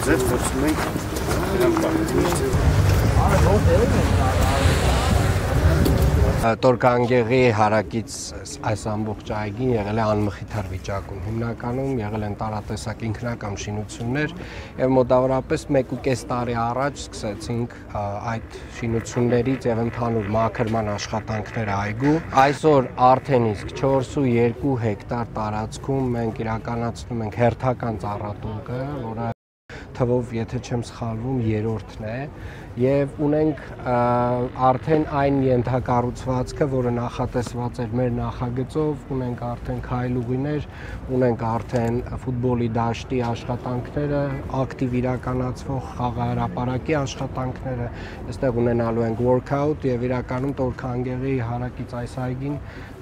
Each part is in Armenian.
ձեզ փորձում ենք դրան պահել։ Տորքանգեղի հարակից այս ամբողջ այգին եղել է անմխիթար վիճակում։ Հիմնականում եղել են տարատեսակ ինքնական շինություններ եւ մոտավորապես 1.5 տարի առաջ սկսեցինք այդ շինություններից եւ ընդհանուր մաքրման աշխատանքները այգու։ Այսօր արդեն իսկ 4.2 հեկտար տարածքում մենք իրականացնում ենք հերթական ծառատունկը, որը թվով, եթե չեմ սխալվում, երրորդն է եւ ունենք արդեն այն ենթակառուցվածքը, որը նախատեսված էր մեր նախագծով, ունենք արդեն քայլուղիներ, ունենք արդեն ֆուտբոլի դաշտի աշխատանքները, ակտիվ իրականացվող խաղահրապարակի աշխատանքները, այստեղ ունենալու ենք workout եւ իրականում Տորքանգեղի հարակից այս այգին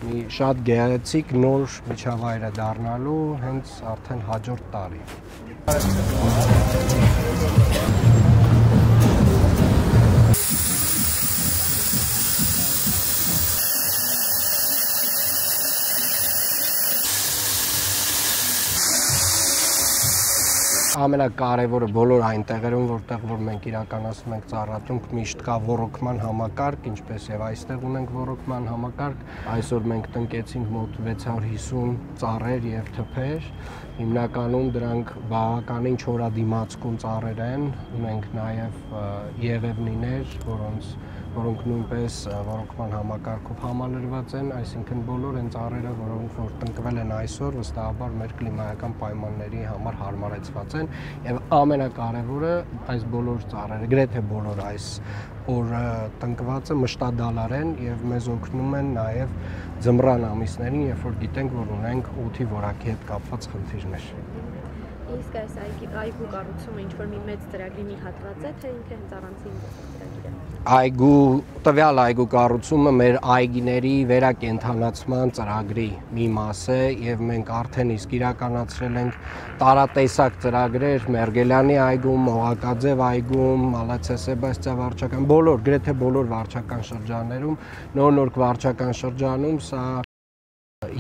մի շատ գեղեցիկ նոր միջավայր է դառնալու հենց արդեն հաջորդ տարի։ Ամենակարևորը բոլոր այն տեղերում, որտեղ որ մենք իրականացնում ենք ծառատունք, միշտ կա ոռոգման համակարգ, ինչպես եւ այստեղ ունենք ոռոգման համակարգ։ Այսօր մենք տնկեցինք մոտ 650 ծառեր եւ թփեր։ Հիմնականում դրանք բավականին չորադիմացկուն ծառեր են, ունենք նաեւ եղևնիներ, որոնք նույնպես ոռոգման համակարգով համալրված են, այսինքն բոլոր այն ծառերը, որոնք որ տնկվել են այսօր, վստահաբար մեր կլիմայական պայմանների համար հարմարեցված են, եւ ամենակարևորը այս բոլոր ծառերը, գրեթե բոլոր այս որ տնկվածը մշտադալար են եւ մեզ օգնում են նաեւ ձմռան ամիսներին, երբ որ գիտենք, որ ունենք օդի որակի հետ կապված խնդիրներ։ Իսկ այս այգու կառուցումը ինչ-որ մի մեծ ծրագրի մի հատված է, թե ինքը հենց առանձին ծրագիր է։ Տվյալ այգու կառուցումը մեր այգիների վերակենդանացման ծրագրի մի մաս է եւ մենք արդեն իսկ իրականացրել ենք տարատեսակ ծրագրեր Մերգելյանի այգում, Օղակաձև այգում, Մալացիա Սեբաստիա վարչական, գրեթե բոլոր վարչական շրջաններում, նոր վարչական շրջանում սա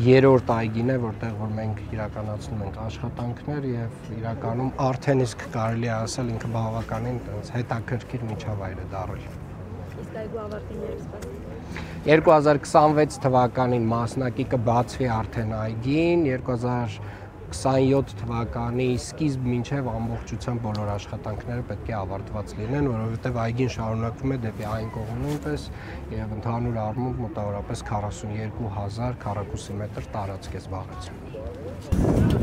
երրորդ այգին է, որտեղ որ մենք իրականացնում ենք աշխատանքներ եւ իրականում արդեն իսկ կարելի է ասել ինքը բավականին հետաքրքիր միջավայր է դառել։ Իսկ այգու ավարտին սպասում 2026 թվականին մասնակի կբացվի արդեն այգին, 2027 թվականի սկիզբ մինչև ամբողջությամբ բոլոր աշխատանքները պետք է ավարտված լինեն, որովհետև այգին շարունակվում է դեպի այն կողմը նույնպես եւ ընդհանուր առմամբ մոտավորապես 42,000 քառակուսի մետր տարածք է զբաղեցնում։